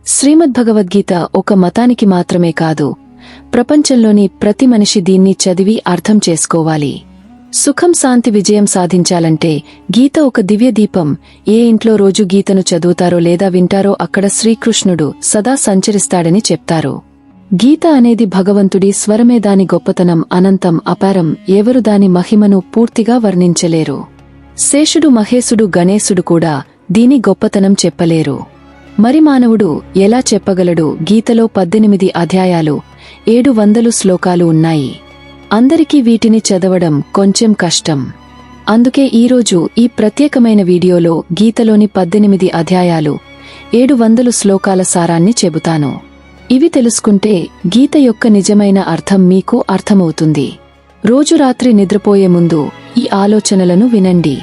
శ్రీమద్భగవద్గీత ఒక మతానికి మాత్రమే కాదు, ప్రపంచంలోని ప్రతి మనిషి దీన్ని చదివి అర్థం చేసుకోవాలి. సుఖం శాంతి విజయం సాధించాలంటే గీత ఒక దివ్య దీపం. ఏ ఇంట్లో రోజు గీతను చదువుతారో లేదా వింటారో అక్కడ శ్రీకృష్ణుడు సదా సంచరిస్తాడని చెప్తారు. గీత అనేది భగవంతుడి స్వరమే. దాని గొప్పతనం అనంతం, అపారం. ఎవరు దాని మహిమను పూర్తిగా వర్ణించలేరు. శేషుడు, మహేశుడు, గణేశుడు కూడా దీని గొప్పతనం చెప్పలేరు. మరి మానవుడు ఎలా చెప్పగలడు? గీతలో 18 అధ్యాయాలు, 700 శ్లోకాలు ఉన్నాయి. అందరికీ వీటిని చదవడం కొంచెం కష్టం. అందుకే ఈరోజు ఈ ప్రత్యేకమైన వీడియోలో గీతలోని 18 అధ్యాయాలు, 700 శ్లోకాల సారాన్ని చెబుతాను. ఇవి తెలుసుకుంటే గీత యొక్క నిజమైన అర్థం మీకు అర్థమవుతుంది. రోజు రాత్రి నిద్రపోయే ముందు ఈ ఆలోచనలను వినండి.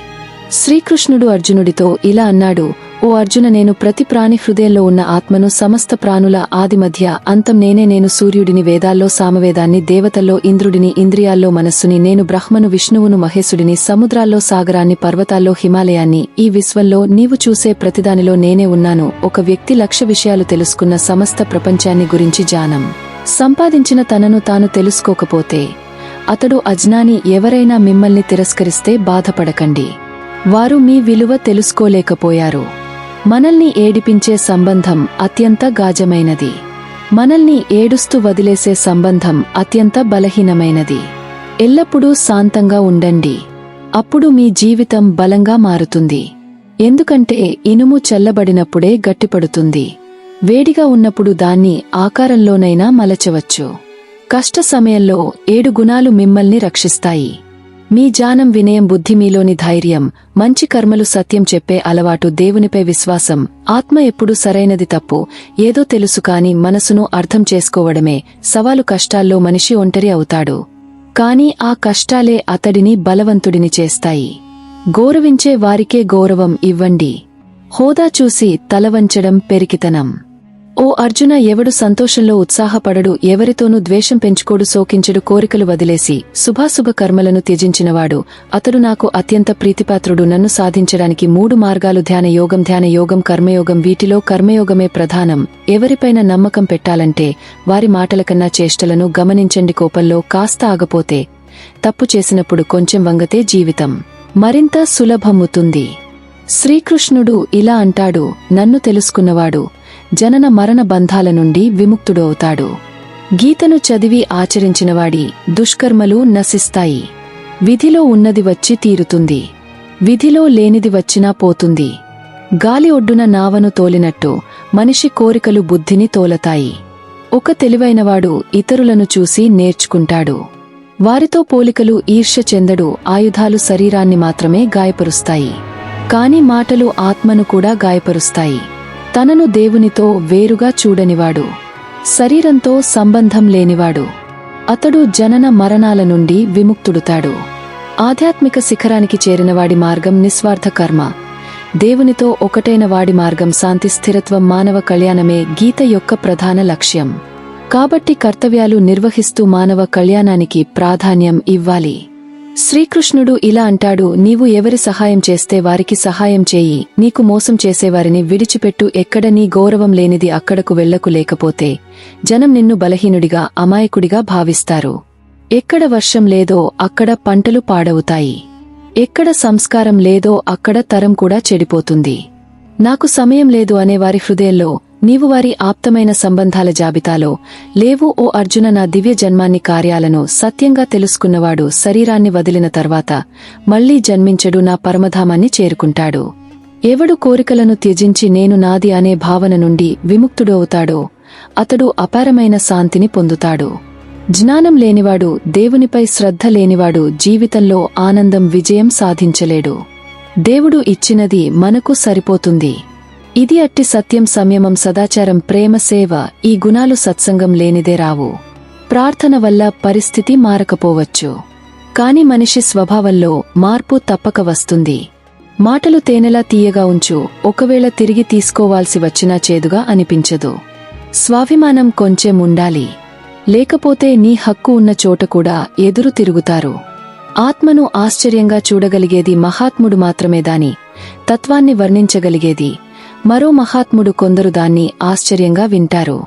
శ్రీకృష్ణుడు అర్జునుడితో ఇలా అన్నాడు: ఓ అర్జున, నేను ప్రతి ప్రాణి హృదయంలో ఉన్న ఆత్మను, సమస్త ప్రాణుల ఆది మధ్య అంతం నేనే. నేను సూర్యుడిని, వేదాల్లో సామవేదాన్ని, దేవతల్లో ఇంద్రుడిని, ఇంద్రియాల్లో మనస్సుని. నేను బ్రహ్మను, విష్ణువును, మహేశుడిని, సముద్రాల్లో సాగరాన్ని, పర్వతాల్లో హిమాలయాన్ని. ఈ విశ్వంలో నీవు చూసే ప్రతిదానిలో నేనే ఉన్నాను. ఒక వ్యక్తి 1,00,000 విషయాలు తెలుసుకున్న సమస్త ప్రపంచాన్ని గురించి జ్ఞానం సంపాదించిన తనను తాను తెలుసుకోకపోతే అతడు అజ్ఞాని. ఎవరైనా మిమ్మల్ని తిరస్కరిస్తే బాధపడకండి, వారు మీ విలువ తెలుసుకోలేకపోయారు. మనల్ని ఏడిపించే సంబంధం అత్యంత గాజమైనది. మనల్ని ఏడుస్తూ వదిలేసే సంబంధం అత్యంత బలహీనమైనది. ఎల్లప్పుడూ శాంతంగా ఉండండి, అప్పుడు మీ జీవితం బలంగా మారుతుంది. ఎందుకంటే ఇనుము చల్లబడినప్పుడే గట్టిపడుతుంది. వేడిగా ఉన్నప్పుడు దాన్ని ఆకారంలోనైనా మలచవచ్చు. కష్ట సమయంలో 7 గుణాలు మిమ్మల్ని రక్షిస్తాయి. మీ జ్ఞానం, వినయం, బుద్ధి, మీలోని ధైర్యం, మంచి కర్మలు, సత్యం చెప్పే అలవాటు, దేవునిపై విశ్వాసం. ఆత్మ ఎప్పుడు సరైనది తప్పు ఏదో తెలుసు కాని మనసును అర్థం చేసుకోవడమే సవాలు. కష్టాల్లో మనిషి ఒంటరి అవుతాడు, కాని ఆ కష్టాలే అతడిని బలవంతుడిని చేస్తాయి. గౌరవించే వారికే గౌరవం ఇవ్వండి. హోదా చూసి తలవంచడం పెరికితనం. ఓ అర్జున, ఎవడు సంతోషంలో ఉత్సాహపడడు, ఎవరితోనూ ద్వేషం పెంచుకోడు, శోకించడు, కోరికలు వదిలేసి శుభాశుభ కర్మలను త్యజించినవాడు అతడు నాకు అత్యంత ప్రీతిపాత్రుడు. నన్ను సాధించడానికి 3 మార్గాలు: ధ్యాన యోగం, కర్మయోగం. వీటిలో కర్మయోగమే ప్రధానం. ఎవరిపైన నమ్మకం పెట్టాలంటే వారి మాటల కన్నా చేష్టలను గమనించండి. కోపంలో కాస్త ఆగపోతే, తప్పు చేసినప్పుడు కొంచెం వంగతే జీవితం మరింత సులభమవుతుంది. శ్రీకృష్ణుడు ఇలా అంటాడు: నన్ను తెలుసుకున్నవాడు జనన మరణ బంధాల నుండి విముక్తుడు అవుతాడు. గీతను చదివి ఆచరించినవాడి దుష్కర్మలు నశిస్తాయి. విధిలో ఉన్నది వచ్చి తీరుతుంది, విధిలో లేనిది వచ్చినా పోతుంది. గాలి ఒడ్డున నావను తోలినట్టు మనిషి కోరికలు బుద్ధిని తోలతాయి. ఒక తెలివైనవాడు ఇతరులను చూసి నేర్చుకుంటాడు. వారితో పోలికలు ఈర్ష్య చెందడు. ఆయుధాలు శరీరాన్ని మాత్రమే గాయపరుస్తాయి, కాని మాటలు ఆత్మను కూడా గాయపరుస్తాయి. తనను దేవునితో వేరుగా చూడనివాడు, శరీరంతో సంబంధం లేనివాడు, అతడు జనన మరణాల నుండి విముక్తుడుతాడు. ఆధ్యాత్మిక శిఖరానికి చేరినవాడి మార్గం నిస్వార్థ కర్మ. దేవునితో ఒకటైన వాడి మార్గం శాంతి, స్థిరత్వం, మానవ కళ్యాణమే గీత యొక్క ప్రధాన లక్ష్యం. కాబట్టి కర్తవ్యాలు నిర్వహిస్తూ మానవ కళ్యాణానికి ప్రాధాన్యం ఇవ్వాలి. శ్రీకృష్ణుడు ఇలా అంటాడు: నీవు ఎవరి సహాయం చేస్తే వారికి సహాయం చేయి. నీకు మోసం చేసేవారిని విడిచిపెట్టు. ఎక్కడ నీ గౌరవం లేనిది అక్కడకు వెళ్లకు. లేకపోతే జనం నిన్ను బలహీనుడిగా, అమాయకుడిగా భావిస్తారు. ఎక్కడ వర్షం లేదో అక్కడ పంటలు పాడవుతాయి. ఎక్కడ సంస్కారం లేదో అక్కడ తరం కూడా చెడిపోతుంది. నాకు సమయం లేదు అనేవారి హృదయంలో నీవు వారి ఆప్తమైన సంబంధాల జాబితాలో లేవు. ఓ అర్జున, నా దివ్య జన్మాన్ని, కార్యాలను సత్యంగా తెలుసుకున్నవాడు శరీరాన్ని వదిలిన తర్వాత మళ్లీ జన్మించడు, నా పరమధామాన్ని చేరుకుంటాడు. ఎవడు కోరికలను త్యజించి నేను నాది అనే భావన నుండి విముక్తుడు అవుతాడో అతడు అపారమైన శాంతిని పొందుతాడు. జ్ఞానం లేనివాడు, దేవునిపై శ్రద్ధ లేనివాడు జీవితంలో ఆనందం, విజయం సాధించలేడు. దేవుడు ఇచ్చినది మనకు సరిపోతుంది. ఇది అట్టి సత్యం, సంయమం, సదాచారం, ప్రేమ, సేవ. ఈ గుణాలు సత్సంగం లేనిదే రావు. ప్రార్థన వల్ల పరిస్థితి మారకపోవచ్చు, కాని మనిషి స్వభావంలో మార్పు తప్పక వస్తుంది. మాటలు తేనెలా తీయగా ఉంచు, ఒకవేళ తిరిగి తీసుకోవాల్సి వచ్చినా చేదుగా అనిపించదు. స్వాభిమానం కొంచెం ఉండాలి, లేకపోతే నీ హక్కు ఉన్న చోట కూడా ఎదురు తిరుగుతారు. ఆత్మను ఆశ్చర్యంగా చూడగలిగేది మహాత్ముడు మాత్రమే. దాని తత్వాన్ని వర్ణించగలిగేది మరో మహాత్ముడు కొందరు దాన్ని ఆశ్చర్యంగా వింటారు.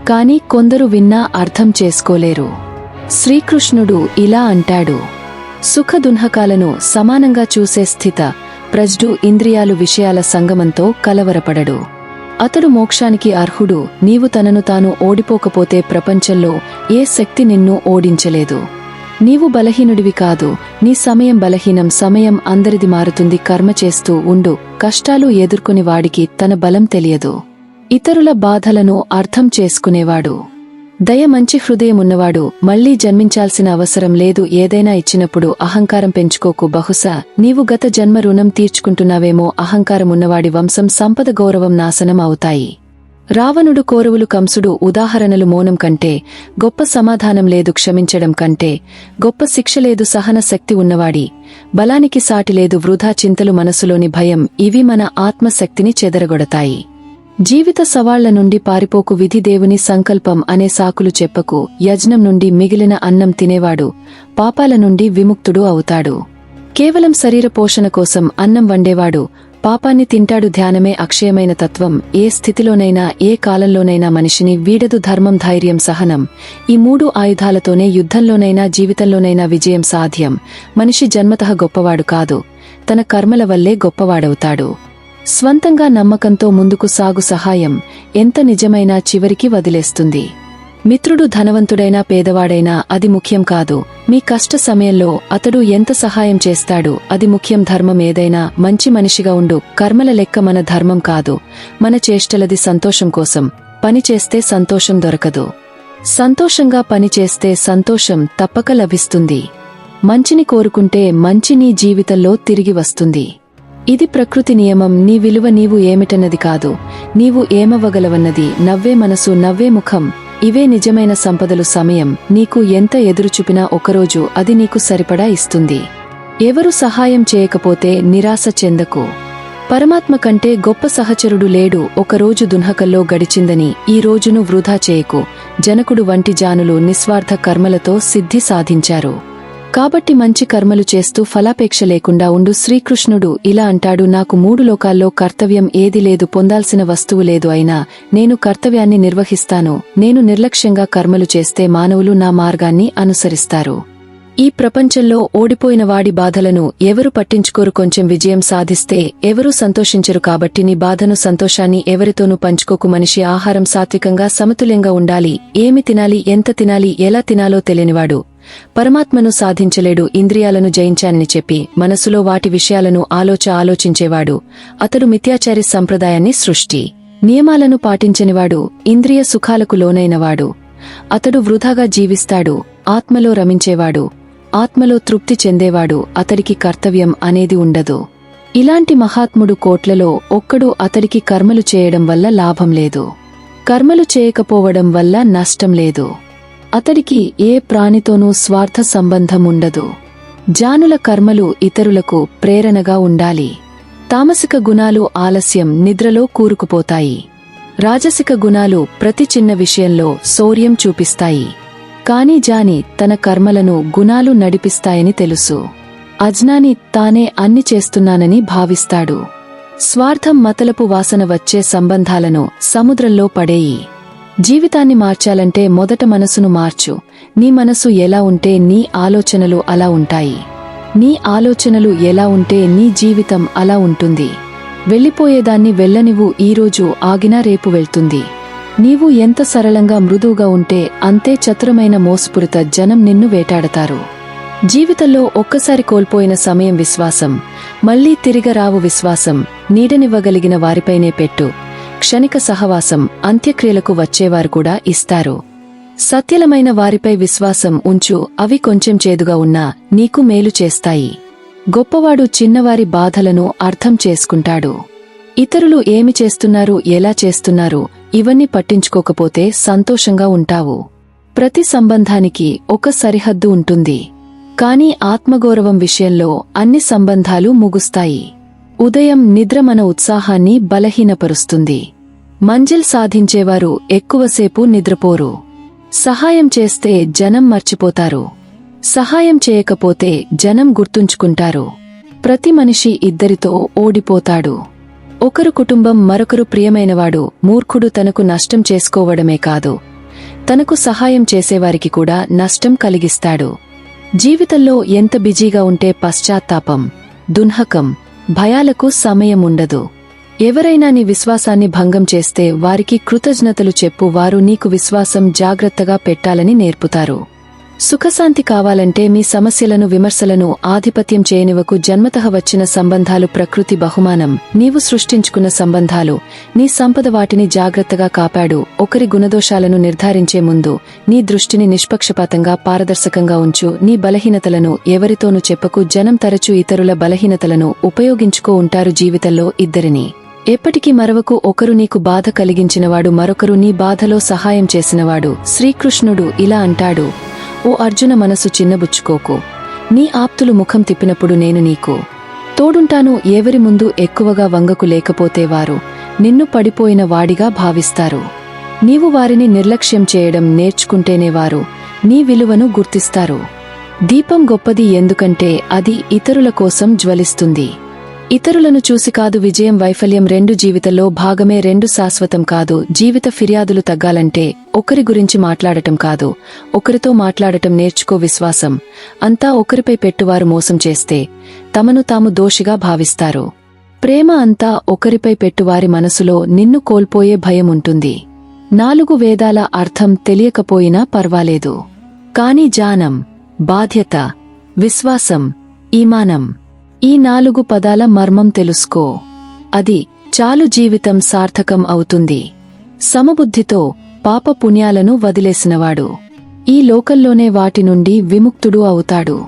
కాని కొందరు విన్నా అర్థం చేసుకోలేరు. శ్రీకృష్ణుడు ఇలా అంటాడు: సుఖదున్హకాలను సమానంగా చూసే స్థిత ప్రజ్ఞుడు ఇంద్రియాలు విషయాల సంగమంతో కలవరపడడు. అతడు మోక్షానికి అర్హుడు. నీవు తనను తాను ఓడిపోకపోతే ప్రపంచంలో ఏ శక్తి నిన్ను ఓడించలేదు. నీవు బలహీనుడివి కాదు. నీ సమయం బలహీనం. సమయం అందరిది మారుతుంది. కర్మ చేస్తూ ఉండు. కష్టాలు ఎదుర్కొని వాడికి తన బలం తెలియదు. ఇతరుల బాధలను అర్థం చేసుకునేవాడు. దయ మంచి హృదయమున్నవాడు. మళ్లీ జన్మించాల్సిన అవసరం లేదు. ఏదైనా ఇచ్చినప్పుడు అహంకారం పెంచుకోకు. బహుశా నీవు గత జన్మ రుణం తీర్చుకుంటున్నావేమో. అహంకారమున్నవాడి వంశం సంపద గౌరవం నాశనం అవుతాయి. రావణుడు కౌరవులు కంసుడు ఉదాహరణలు. మౌనం కంటే గొప్ప సమాధానం లేదు. క్షమించడం కంటే గొప్ప శిక్ష లేదు. సహన శక్తి ఉన్నవాడి బలానికి సాటి లేదు. వృధా చింతలు, మనసులోని భయం ఇవి మన ఆత్మశక్తిని చెదరగొడతాయి. జీవిత సవాళ్ల నుండి పారిపోకు. విధి దేవుని సంకల్పం అనే సాకులు చెప్పకు. యజ్ఞం నుండి మిగిలిన అన్నం తినేవాడు పాపాల నుండి విముక్తుడు అవుతాడు. కేవలం శరీర పోషణ కోసం అన్నం వండేవాడు పాపాన్ని తింటాడు. ధ్యానమే అక్షయమైన తత్వం. ఏ స్థితిలోనైనా ఏ కాలంలోనైనా మనిషిని వీడదు. ధర్మం, ధైర్యం, సహనం ఈ 3 ఆయుధాలతోనే యుద్ధంలోనైనా జీవితంలోనైనా విజయం సాధ్యం. మనిషి జన్మతః గొప్పవాడు కాదు, తన కర్మల వల్లే గొప్పవాడవుతాడు. స్వంతంగా నమ్మకంతో ముందుకు సాగు. సహాయం ఎంత నిజమైనా చివరికి వదిలేస్తుంది. మిత్రుడు ధనవంతుడైనా పేదవాడైనా అది ముఖ్యం కాదు. మీ కష్ట సమయంలో అతడు ఎంత సహాయం చేస్తాడు అది ముఖ్యం. ధర్మం ఏదైనా మంచి మనిషిగా ఉండు. కర్మల లెక్క మన ధర్మం కాదు, మన చేష్టలది. సంతోషం కోసం పనిచేస్తే సంతోషం దొరకదు. సంతోషంగా పనిచేస్తే సంతోషం తప్పక లభిస్తుంది. మంచిని కోరుకుంటే మంచి నీ జీవితంలో తిరిగి వస్తుంది. ఇది ప్రకృతి నియమం. నీ విలువ నీవు ఏమిటన్నది కాదు, నీవు ఏమవ్వగలవన్నది. నవ్వే మనసు, నవ్వే ముఖం ఇవే నిజమైన సంపదలు. సమయం నీకు ఎంత ఎదురుచూపినా ఒకరోజు అది నీకు సరిపడా ఇస్తుంది. ఎవరు సహాయం చేయకపోతే నిరాశ చెందకు. పరమాత్మ కంటే గొప్ప సహచరుడు లేడు. ఒకరోజు దున్హకల్లో గడిచిందని ఈ రోజును వృధా చేయకు. జనకుడు వంటి జానులు నిస్వార్థ కర్మలతో సిద్ధి సాధించారు. కాబట్టి మంచి కర్మలు చేస్తూ ఫలాపేక్ష లేకుండా ఉండు. శ్రీకృష్ణుడు ఇలా అంటాడు: నాకు 3 లోకాల్లో కర్తవ్యం ఏది లేదు, పొందాల్సిన వస్తువు లేదు. అయినా నేను కర్తవ్యాన్ని నిర్వహిస్తాను. నేను నిర్లక్ష్యంగా కర్మలు చేస్తే మానవులు నా మార్గాన్ని అనుసరిస్తారు. ఈ ప్రపంచంలో ఓడిపోయిన వాడి బాధలను ఎవరు పట్టించుకోరు. కొంచెం విజయం సాధిస్తే ఎవరూ సంతోషించరు. కాబట్టి నీ బాధను, సంతోషాన్ని ఎవరితోనూ పంచుకోకు. మనిషి ఆహారం సాత్వికంగా సమతుల్యంగా ఉండాలి. ఏమి తినాలి, ఎంత తినాలి, ఎలా తినాలో తెలియనివాడు పరమాత్మను సాధించలేడు. ఇంద్రియాలను జయించానని చెప్పి మనసులో వాటి విషయాలను ఆలోచించేవాడు అతడు మిథ్యాచారి సంప్రదాయాన్ని సృష్టి నియమాలను పాటించనివాడు ఇంద్రియ సుఖాలకు లోనైనవాడు. అతడు వృధాగా జీవిస్తాడు. ఆత్మలో రమించేవాడు, ఆత్మలో తృప్తి చెందేవాడు. అతడికి కర్తవ్యం అనేది ఉండదు. ఇలాంటి మహాత్ముడు కోట్లలో ఒక్కడు. అతడికి కర్మలు చేయడం వల్ల లాభం లేదు, కర్మలు చేయకపోవడం వల్ల నష్టం లేదు. అతడికి ఏ ప్రాణితోనూ స్వార్థ సంబంధం ఉండదు. జానుల కర్మలు ఇతరులకు ప్రేరణగా ఉండాలి. తామసిక గుణాలు ఆలస్యం, నిద్రలో కూరుకుపోతాయి. రాజసిక గుణాలు ప్రతి చిన్న విషయంలో శౌర్యం చూపిస్తాయి. కాని జాని తన కర్మలను గుణాలు నడిపిస్తాయని తెలుసు. అజ్ఞాని తానే అన్ని చేస్తున్నానని భావిస్తాడు. స్వార్థం, మతలపు వాసన వచ్చే సంబంధాలను సముద్రంలో పడేయి. జీవితాన్ని మార్చాలంటే మొదట మనసును మార్చు. నీ మనసు ఎలా ఉంటే నీ ఆలోచనలు అలా ఉంటాయి. నీ ఆలోచనలు ఎలా ఉంటే నీ జీవితం అలా ఉంటుంది. వెళ్ళిపోయేదాన్ని వెళ్ళనివ్వు. ఈరోజు ఆగినా రేపు వెళ్తుంది. నీవు ఎంత సరళంగా మృదువుగా ఉంటే అంతే చతురమైన మోసపూరిత జనం నిన్ను వేటాడతారు. జీవితంలో ఒక్కసారి కోల్పోయిన సమయం, విశ్వాసం మళ్లీ తిరిగరావు. విశ్వాసం నీడనివ్వగలిగిన వారిపైనే పెట్టు. క్షణిక సహవాసం అంత్యక్రియలకు వచ్చేవారు కూడా ఇస్తారు. సత్యలమైన వారిపై విశ్వాసం ఉంచు. అవి కొంచెం చేదుగా ఉన్నా నీకు మేలు చేస్తాయి. గొప్పవాడు చిన్నవారి బాధలను అర్థం చేసుకుంటాడు. ఇతరులు ఏమి చేస్తున్నారు, ఎలా చేస్తున్నారు ఇవన్నీ పట్టించుకోకపోతే సంతోషంగా ఉంటావు. ప్రతి సంబంధానికి ఒక సరిహద్దు ఉంటుంది. కాని ఆత్మగౌరవం విషయంలో అన్ని సంబంధాలు ముగుస్తాయి. ఉదయం నిద్ర మన ఉత్సాహాన్ని బలహీనపరుస్తుంది. మంజిల్ సాధించేవారు ఎక్కువసేపు నిద్రపోరు. సహాయం చేస్తే జనం మర్చిపోతారు. సహాయం చేయకపోతే జనం గుర్తుంచుకుంటారు. ప్రతి మనిషి ఇద్దరితో ఓడిపోతాడు. ఒకరు కుటుంబం మరొకరు ప్రియమైనవాడు మూర్ఖుడు తనకు నష్టం చేసుకోవడమే కాదు, తనకు సహాయం చేసేవారికి కూడా నష్టం కలిగిస్తాడు. జీవితంలో ఎంత బిజీగా ఉంటే పశ్చాత్తాపం, దున్హకం, భయాలకు సమయం ఉండదు. ఎవరైనా నీ విశ్వాసాన్ని భంగం చేస్తే వారికి కృతజ్ఞతలు చెప్పు, వారు నీకు విశ్వాసం జాగ్రత్తగా పెట్టాలని నేర్పుతారు. సుఖశాంతి కావాలంటే మీ సమస్యలను విమర్శలను ఆధిపత్యం చేయనివకు. జన్మతః వచ్చిన సంబంధాలు ప్రకృతి బహుమానం, నీవు సృష్టించుకున్న సంబంధాలు నీ సంపద, వాటిని జాగ్రత్తగా కాపాడు. ఒకరి గుణదోషాలను నిర్ధారించే ముందు నీ దృష్టిని నిష్పక్షపాతంగా పారదర్శకంగా ఉంచు. నీ బలహీనతలను ఎవరితోనూ చెప్పకు. జనం తరచూ ఇతరుల బలహీనతలను ఉపయోగించుకో ఉంటారు. జీవితంలో ఇద్దరిని ఎప్పటికీ మరవకు. ఒకరు నీకు బాధ కలిగించినవాడు, మరొకరు నీ బాధలో సహాయం చేసినవాడు. శ్రీకృష్ణుడు ఇలా అంటాడు, ఓ అర్జున, మనసు చిన్నబుచ్చుకోకు. నీ ఆప్తులు ముఖం తిప్పినప్పుడు నేను నీకు తోడుంటాను. ఎవరి ముందు ఎక్కువగా వంగకు, లేకపోతే వారు నిన్ను పడిపోయిన వాడిగా భావిస్తారు. నీవు వారిని నిర్లక్ష్యం చేయడం నేర్చుకుంటేనే వారు నీ విలువను గుర్తిస్తారు. దీపం గొప్పది ఎందుకంటే అది ఇతరుల కోసం జ్వలిస్తుంది. ఇతరులను చూసి కాదు విజయం వైఫల్యం రెండు జీవితంలో భాగమే, రెండు శాశ్వతం కాదు. జీవిత ఫిర్యాదులు తగ్గాలంటే ఒకరి గురించి మాట్లాడటం కాదు, ఒకరితో మాట్లాడటం నేర్చుకో. విశ్వాసం అంతా ఒకరిపై పెట్టువారు మోసం చేస్తే తమను తాము దోషిగా భావిస్తారు. ప్రేమ అంతా ఒకరిపై పెట్టువారి మనసులో నిన్ను కోల్పోయే భయం ఉంటుంది. 4 వేదాల అర్థం తెలియకపోయినా పర్వాలేదు, కాని జానం, బాధ్యత, విశ్వాసం, ఈమానం, ఈ 4 పదాల మర్మం తెలుసుకో. అది చాలు, జీవితం సార్థకం అవుతుంది. సమబుద్ధితో పాప పుణ్యాలను వదిలేసినవాడు ఈ లోకంలోనే వాటి నుండి విముక్తుడు అవుతాడు.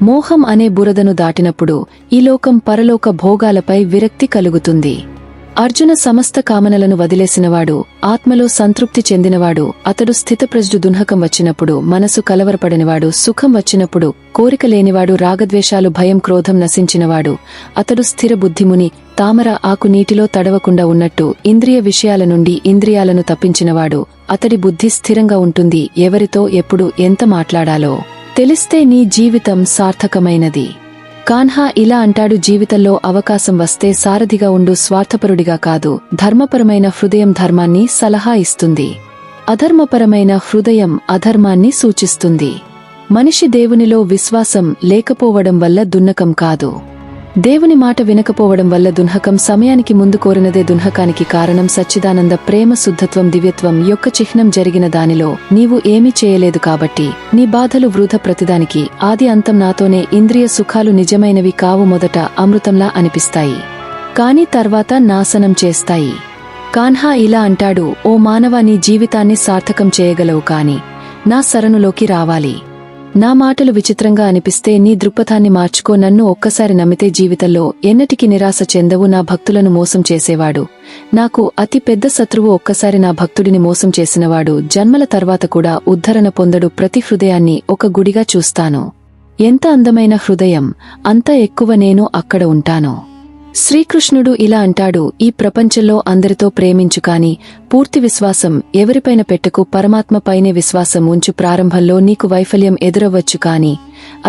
మోహం అనే బురదను దాటినప్పుడు ఈ లోకం పరలోక భోగాలపై విరక్తి కలుగుతుంది. అర్జున, సమస్త కామనలను వదిలేసినవాడు ఆత్మలో సంతృప్తి చెందినవాడు. అతడు స్థితప్రజ్ఞుడు. దున్హకం వచ్చినప్పుడు మనసు కలవరపడనివాడు. సుఖం వచ్చినప్పుడు కోరిక లేనివాడు. రాగద్వేషాలు, భయం, క్రోధం నశించినవాడు. అతడు స్థిర బుద్ధిముని. తామర ఆకు నీటిలో తడవకుండా ఉన్నట్టు ఇంద్రియ విషయాల నుండి ఇంద్రియాలను తప్పించినవాడు. అతడి బుద్ధి స్థిరంగా ఉంటుంది. ఎవరితో ఎప్పుడు ఎంత మాట్లాడాలో తెలిస్తే నీ జీవితం సార్థకమైనది. కాన్హా ఇలా అంటాడు, జీవితంలో అవకాశం వస్తే సారథిగా ఉండు, స్వార్థపరుడిగా కాదు. ధర్మపరమైన హృదయం ధర్మాన్ని సలహా ఇస్తుంది, అధర్మపరమైన హృదయం అధర్మాన్ని సూచిస్తుంది. మనిషి దేవునిలో విశ్వాసం లేకపోవడం వల్ల దున్నకం కాదు, దేవుని మాట వినకపోవడం వల్ల దున్హకం. సమయానికి ముందు కోరినదే దున్హకానికి కారణం. సచ్చిదానంద, ప్రేమ, శుద్ధత్వం, దివ్యత్వం యొక్క చిహ్నం. జరిగిన దానిలో నీవు ఏమీ చేయలేదు కాబట్టి నీ బాధలు వృధ. ప్రతిదానికి ఆది అంతం నాతోనే. ఇంద్రియ సుఖాలు నిజమైనవి కావు. మొదట అమృతంలా అనిపిస్తాయి, కాని తర్వాత నాశనం చేస్తాయి. కాన్హా ఇలా అంటాడు, ఓ మానవా, నీ జీవితాన్ని సార్థకం చేయగలవు కాని నా శరణులోకి రావాలి. నా మాటలు విచిత్రంగా అనిపిస్తే నీ దృక్పథాన్ని మార్చుకో. నన్ను ఒక్కసారి నమ్మితే జీవితంలో ఎన్నటికీ నిరాశ చెందవు. నా భక్తులను మోసం చేసేవాడు నాకు అతి పెద్ద శత్రువు. ఒక్కసారి నా భక్తుడిని మోసం చేసినవాడు జన్మల తర్వాత కూడా ఉద్ధరణ పొందడు. ప్రతి హృదయాన్ని ఒక గుడిగా చూస్తాను. ఎంత అందమైన హృదయం అంత ఎక్కువ నేను అక్కడ ఉంటాను. శ్రీకృష్ణుడు ఇలా అంటాడు, ఈ ప్రపంచంలో అందరితో ప్రేమించు కాని పూర్తి విశ్వాసం ఎవరిపైన పెట్టకు. పరమాత్మ పైనే విశ్వాసం ఉంచు. ప్రారంభంలో నీకు వైఫల్యం ఎదురవ్వచ్చు కాని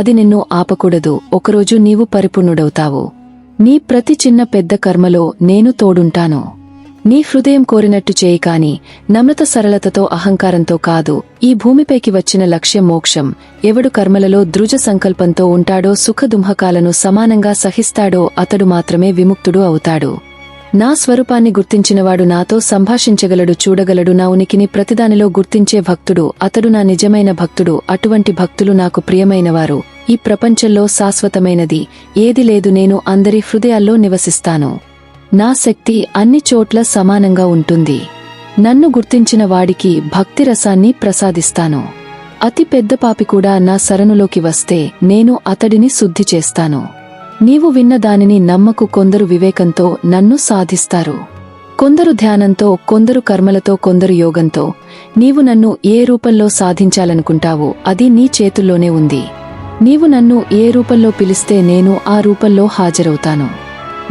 అది నిన్ను ఆపకూడదు. ఒకరోజు నీవు పరిపూర్ణుడవుతావు. నీ ప్రతి చిన్న పెద్ద కర్మలో నేను తోడుంటాను. నీ హృదయం కోరినట్టు చేయి కాని నమ్రత, సరళతతో, అహంకారంతో కాదు. ఈ భూమిపైకి వచ్చిన లక్ష్యం మోక్షం. ఎవడు కర్మలలో దృఢ సంకల్పంతో ఉంటాడో, సుఖ దుఃఖాలను సమానంగా సహిస్తాడో అతడు మాత్రమే విముక్తుడు అవుతాడు. నా స్వరూపాన్ని గుర్తించినవాడు నాతో సంభాషించగలడు, చూడగలడు. నా ఉనికిని ప్రతిదానిలో గుర్తించే భక్తుడు అతడు నా నిజమైన భక్తుడు. అటువంటి భక్తులు నాకు ప్రియమైనవారు. ఈ ప్రపంచంలో శాశ్వతమైనది ఏది లేదు. నేను అందరి హృదయాల్లో నివసిస్తాను. నా శక్తి అన్ని చోట్ల సమానంగా ఉంటుంది. నన్ను గుర్తించిన వాడికి భక్తి రసాన్ని ప్రసాదిస్తాను. అతి పెద్ద పాపి కూడా నా శరణులోకి వస్తే నేను అతడిని శుద్ధి చేస్తాను. నీవు విన్న దానిని నమ్మకు. కొందరు వివేకంతో నన్ను సాధిస్తారు, కొందరు ధ్యానంతో, కొందరు కర్మలతో, కొందరు యోగంతో. నీవు నన్ను ఏ రూపంలో సాధించాలనుకుంటావో అది నీ చేతుల్లోనే ఉంది. నీవు నన్ను ఏ రూపంలో పిలిస్తే నేను ఆ రూపంలో హాజరవుతాను.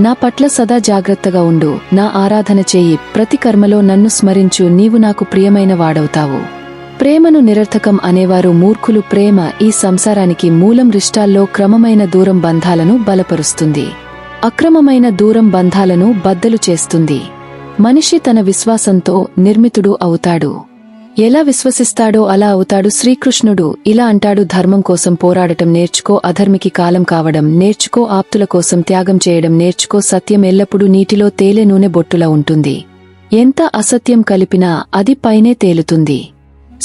నా పట్ల సదా జాగ్రత్తగా ఉండు. నా ఆరాధన చేయి. ప్రతి కర్మలో నన్ను స్మరించు. నీవు నాకు ప్రియమైన వాడవుతావు. ప్రేమను నిరర్థకం అనేవారు మూర్ఖులు. ప్రేమ ఈ సంసారానికి మూలం. రిష్టాల్లో క్రమమైన దూరం బంధాలను బలపరుస్తుంది. అక్రమమైన దూరం బంధాలను బద్దలు చేస్తుంది. మనిషి తన విశ్వాసంతో నిర్మితుడు అవుతాడు. ఎలా విశ్వసిస్తాడో అలా అవుతాడు. శ్రీకృష్ణుడు ఇలా అంటాడు: ధర్మం కోసం పోరాడటం నేర్చుకో, అధర్మికి కాలం కావడం నేర్చుకో, ఆప్తుల కోసం త్యాగం చేయడం నేర్చుకో. సత్యం ఎల్లప్పుడూ నీటిలో తేలే నూనె బొట్టులా ఉంటుంది. ఎంత అసత్యం కలిపినా అది పైనే తేలుతుంది.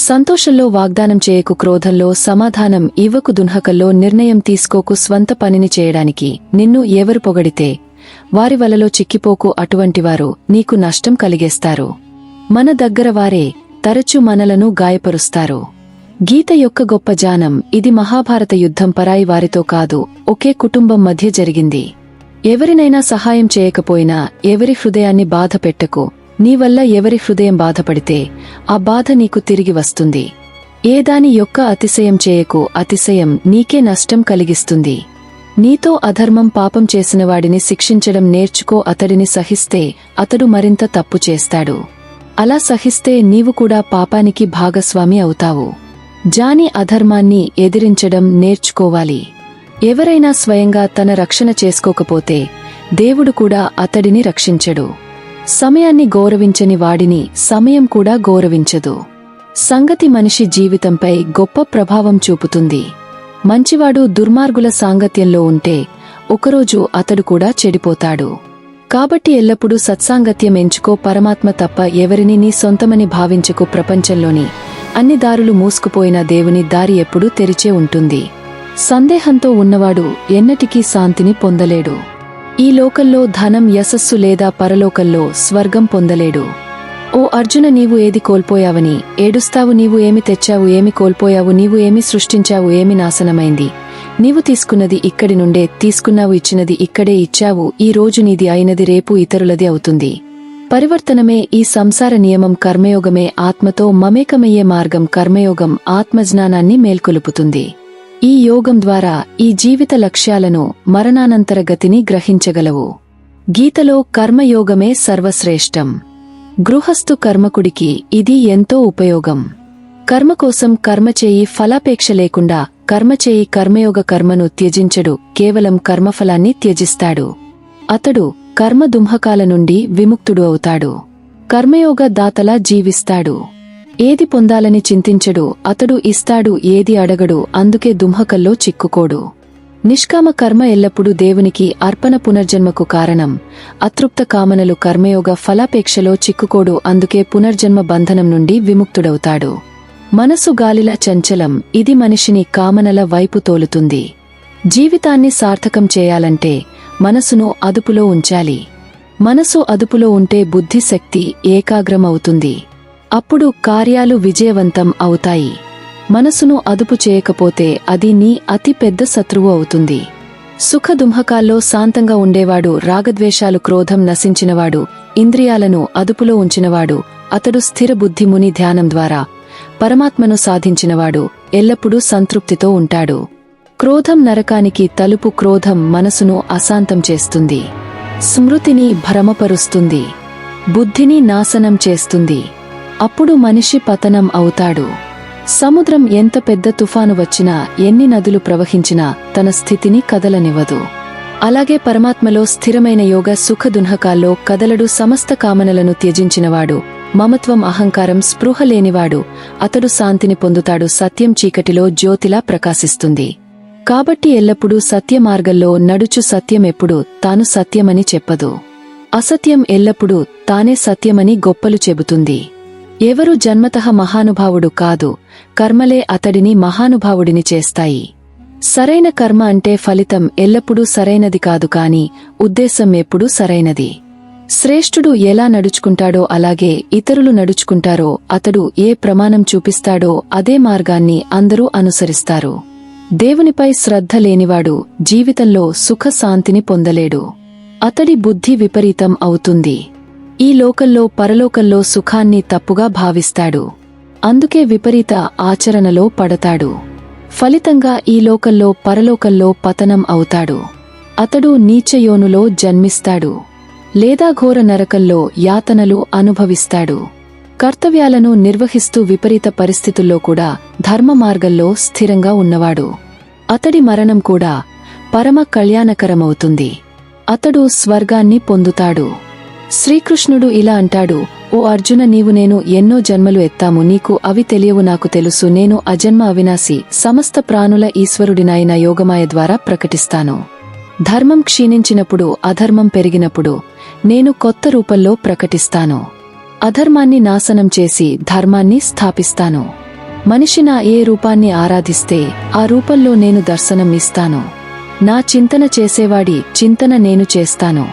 సంతోషంలో వాగ్దానం చేయకు, క్రోధంలో సమాధానం ఇవ్వకు, దున్హకల్లో నిర్ణయం తీసుకోకు. స్వంత పనిని చేయడానికి నిన్ను ఎవరు పొగడితే వారి వలలో చిక్కిపోకు, అటువంటివారు నీకు నష్టం కలిగేస్తారు. మన దగ్గర వారే తరచు మనలను గాయపరుస్తారు. గీత యొక్క గొప్ప జానం ఇది. మహాభారత యుద్ధం పరాయి వారితో కాదు, ఒకే కుటుంబం మధ్య జరిగింది. ఎవరినైనా సహాయం చేయకపోయినా ఎవరి హృదయాన్ని బాధ పెట్టకు. నీవల్ల ఎవరి హృదయం బాధపడితే ఆ బాధ నీకు తిరిగి వస్తుంది. ఏదాని యొక్క అతిశయం చేయకు, అతిశయం నీకే నష్టం కలిగిస్తుంది. నీతో అధర్మం పాపం చేసినవాడిని శిక్షించడం నేర్చుకో. అతడిని సహిస్తే అతడు మరింత తప్పు చేస్తాడు. అలా సహిస్తే నీవు కూడా పాపానికి భాగస్వామి అవుతావు. జాని అధర్మాన్ని ఎదిరించడం నేర్చుకోవాలి. ఎవరైనా స్వయంగా తన రక్షణ చేసుకోకపోతే దేవుడు కూడా అతడిని రక్షించడు. సమయాన్ని గౌరవించని వాడిని సమయం కూడా గౌరవించదు. సంగతి మనిషి జీవితంపై గొప్ప ప్రభావం చూపుతుంది. మంచివాడు దుర్మార్గుల సాంగత్యంలో ఉంటే ఒకరోజు అతడు కూడా చెడిపోతాడు. కాబట్టి ఎల్లప్పుడూ సత్సాంగత్యం ఎంచుకో. పరమాత్మ తప్ప ఎవరిని నీ సొంతమని భావించకు. ప్రపంచంలోని అన్ని దారులు మూసుకుపోయిన దేవుని దారి ఎప్పుడూ తెరిచే ఉంటుంది. సందేహంతో ఉన్నవాడు ఎన్నటికీ శాంతిని పొందలేడు. ఈ లోకంలో ధనం, యశస్సు లేదా పరలోకంలో స్వర్గం పొందలేడు. ఓ అర్జున, నీవు ఏది కోల్పోయావని ఏడుస్తావు? నీవు ఏమి తెచ్చావు? ఏమి కోల్పోయావు? నీవు ఏమి సృష్టించావు? ఏమి నాశనమైంది? నీవు తీసుకున్నది ఇక్కడి నుండే తీసుకున్నావు, ఇచ్చినది ఇక్కడే ఇచ్చావు. ఈ రోజు నీది అయినది రేపు ఇతరులది అవుతుంది. పరివర్తనమే ఈ సంసార నియమం. కర్మయోగమే ఆత్మతో మమేకమయ్యే మార్గం. కర్మయోగం ఆత్మజ్ఞానాన్ని మేల్కొలుపుతుంది. ఈ యోగం ద్వారా ఈ జీవిత లక్ష్యాలను, మరణానంతర గతిని గ్రహించగలవు. గీతలో కర్మయోగమే సర్వశ్రేష్టం. గృహస్థు కర్మకుడికి ఇది ఎంతో ఉపయోగం. కర్మ కోసం కర్మ చేయి, ఫలాపేక్ష లేకుండా కర్మ చేయి. కర్మయోగ కర్మను త్యజించడు, కేవలం కర్మఫలాన్ని త్యజిస్తాడు. అతడు కర్మ దుంహకాల నుండి విముక్తుడు అవుతాడు. కర్మయోగ దాతలా జీవిస్తాడు. ఏది పొందాలని చింతించడు, అతడు ఇస్తాడు. ఏది అడగడు, అందుకే దుంహకల్లో చిక్కుకోడు. నిష్కామ కర్మ ఎల్లప్పుడూ దేవునికి అర్పణ. పునర్జన్మకు కారణం అతృప్త కామనలు. కర్మయోగ ఫలాపేక్షలో చిక్కుకోడు, అందుకే పునర్జన్మ బంధనం నుండి విముక్తుడవుతాడు. మనసు గాలిలా చంచలం, ఇది మనిషిని కామనల వైపు తోలుతుంది. జీవితాన్ని సార్థకం చేయాలంటే మనసును అదుపులో ఉంచాలి. మనసు అదుపులో ఉంటే బుద్ధిశక్తి ఏకాగ్రమవుతుంది. అప్పుడు కార్యాలు విజయవంతం అవుతాయి. మనసును అదుపు చేయకపోతే అది నీ అతి పెద్ద శత్రువు అవుతుంది. సుఖదుంహకాల్లో శాంతంగా ఉండేవాడు, రాగద్వేషాలు క్రోధం నశించినవాడు, ఇంద్రియాలను అదుపులో ఉంచినవాడు, అతడు స్థిర బుద్ధి. ముని ధ్యానం ద్వారా పరమాత్మను సాధించినవాడు ఎల్లప్పుడూ సంతృప్తితో ఉంటాడు. క్రోధం నరకానికి తలుపు. క్రోధం మనసును అశాంతం చేస్తుంది, స్మృతిని భ్రమపరుస్తుంది, బుద్ధిని నాశనం చేస్తుంది. అప్పుడు మనిషి పతనం అవుతాడు. సముద్రం ఎంత పెద్ద తుఫాను వచ్చినా, ఎన్ని నదులు ప్రవహించినా తన స్థితిని కదలనివ్వదు. అలాగే పరమాత్మలో స్థిరమైన యోగ సుఖదున్హకాల్లో కదలడు. సమస్త కామనలను త్యజించినవాడు, మమత్వం అహంకారం స్పృహ లేనివాడు, అతడు శాంతిని పొందుతాడు. సత్యం చీకటిలో జ్యోతిలా ప్రకాశిస్తుంది. కాబట్టి ఎల్లప్పుడూ సత్య మార్గంలో నడుచు. సత్యం ఎప్పుడు తాను సత్యమని చెప్పదు. అసత్యం ఎల్లప్పుడూ తానే సత్యమని గొప్పలు చెబుతుంది. ఎవరు జన్మతః మహానుభావుడు కాదు, కర్మలే అతడిని మహానుభావుడిని చేస్తాయి. సరైన కర్మ అంటే ఫలితం ఎల్లప్పుడూ సరైనది కాదు, కాని ఉద్దేశం ఎప్పుడూ సరైనది. శ్రేష్ఠుడు ఎలా నడుచుకుంటాడో అలాగే ఇతరులు నడుచుకుంటారో, అతడు ఏ ప్రమాణం చూపిస్తాడో అదే మార్గాన్ని అందరూ అనుసరిస్తారు. దేవునిపై శ్రద్ధ లేనివాడు జీవితంలో సుఖ శాంతిని పొందలేడు. అతడి బుద్ధి విపరీతం అవుతుంది. ఈ లోకంలో పరలోకంలో సుఖాన్ని తప్పుగా భావిస్తాడు. అందుకే విపరీత ఆచరణలో పడతాడు. ఫలితంగా ఈ లోకంలో పరలోకంలో పతనం అవుతాడు. అతడు నీచయోనులో జన్మిస్తాడు, లేదా ఘోర నరకంలో యాతనలు అనుభవిస్తాడు. కర్తవ్యాలను నిర్వహిస్తూ విపరీత పరిస్థితుల్లో కూడా ధర్మ మార్గంలో స్థిరంగా ఉన్నవాడు, అతడి మరణం కూడా పరమ కళ్యాణకరమవుతుంది. అతడు స్వర్గాన్ని పొందుతాడు. శ్రీకృష్ణుడు ఇలా అంటాడు, ఓ అర్జున, నీవు నేను ఎన్నో జన్మలు ఎత్తాము, నీకు అవి తెలియవు, నాకు తెలుసు. నేను అజన్మ అవినాశి, సమస్త ప్రాణుల ఈశ్వరుడినైన యోగమాయ ద్వారా ప్రకటిస్తాను. ధర్మం క్షీణించినప్పుడు, అధర్మం పెరిగినప్పుడు నేను కొత్త రూపంలో ప్రకటిస్తాను. అధర్మాన్ని నాశనం చేసి ధర్మాన్ని స్థాపిస్తాను. మనిషి నా ఏ రూపాన్ని ఆరాధిస్తే ఆ రూపంలో నేను దర్శనం ఇస్తాను. నా చింతన చేసేవాడి చింతన నేను చేస్తాను.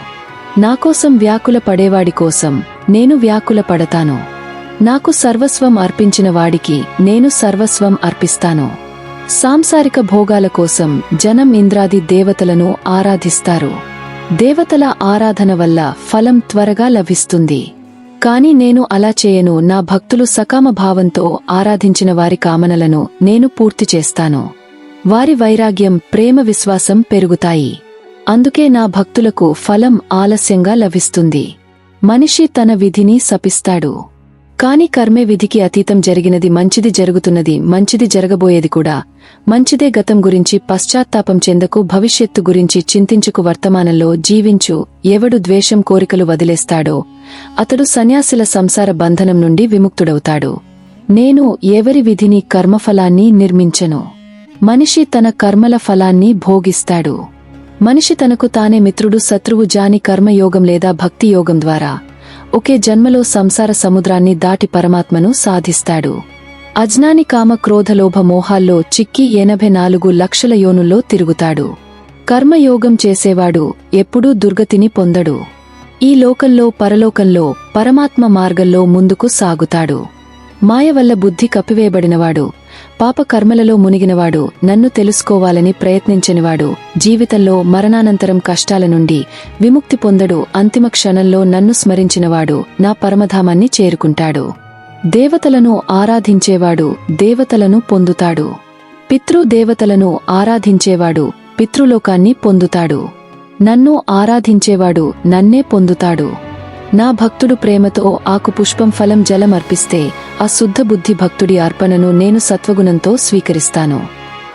నాకోసం వ్యాకుల పడేవాడి కోసం నేను వ్యాకుల పడతాను. నాకు సర్వస్వం అర్పించిన వాడికి నేను సర్వస్వం అర్పిస్తాను. సాంసారిక భోగాల కోసం జనం ఇంద్రాది దేవతలను ఆరాధిస్తారు. దేవతల ఆరాధన వల్ల ఫలం త్వరగా లభిస్తుంది. కాని నేను అలా చేయను. నా భక్తులు సకామ భావంతో ఆరాధించిన వారి కామనలను నేను పూర్తి చేస్తాను. వారి వైరాగ్యం, ప్రేమ, విశ్వాసం పెరుగుతాయి. అందుకే నా భక్తులకు ఫలం ఆలస్యంగా లభిస్తుంది. మనిషి తన విధిని శపిస్తాడు. కాని కర్మే విధికి అతీతం. జరిగినది మంచిది జరుగుతున్నది, మంచిది జరగబోయేది కూడా మంచిదే. గతం గురించి పశ్చాత్తాపం చెందకు, భవిష్యత్తు గురించి చింతించుకు, వర్తమానంలో జీవించు. ఎవడు ద్వేషం, కోరికలు వదిలేస్తాడో అతడు సన్యాసుల సంసార బంధనం నుండి విముక్తుడవుతాడు. నేను ఎవరి విధిని, కర్మఫలాన్ని నిర్మించను. మనిషి తన కర్మల ఫలాన్ని భోగిస్తాడు. మనిషి తనకు తానే మిత్రుడు, శత్రువు. జాని కర్మయోగం లేదా భక్తి యోగం ద్వారా ఒకే జన్మలో సంసార సముద్రాన్ని దాటి పరమాత్మను సాధిస్తాడు. అజ్ఞాని కామ, క్రోధ, లోభ, మోహాల్లో చిక్కి 84 లక్షల యోనుల్లో తిరుగుతాడు. కర్మయోగం చేసేవాడు ఎప్పుడూ దుర్గతిని పొందడు. ఈ లోకంలో, పరలోకంలో పరమాత్మ మార్గంలో ముందుకు సాగుతాడు. మాయ వల్ల బుద్ధి కప్పివేయబడినవాడు, పాప కర్మలలో మునిగినవాడు, నన్ను తెలుసుకోవాలని ప్రయత్నించనివాడు జీవితంలో మరణానంతరం కష్టాల నుండి విముక్తి పొందడు. అంతిమ క్షణంలో నన్ను స్మరించినవాడు నా పరమధామాన్ని చేరుకుంటాడు. దేవతలను ఆరాధించేవాడు దేవతలను పొందుతాడు. పితృదేవతలను ఆరాధించేవాడు పితృలోకాన్ని పొందుతాడు. నన్ను ఆరాధించేవాడు నన్నే పొందుతాడు. నా భక్తుడు ప్రేమతో ఆకు, పుష్పం, ఫలం, జలం అర్పిస్తే ఆ శుద్ధ బుద్ధి భక్తుడి అర్పణను నేను సత్వగుణంతో స్వీకరిస్తాను.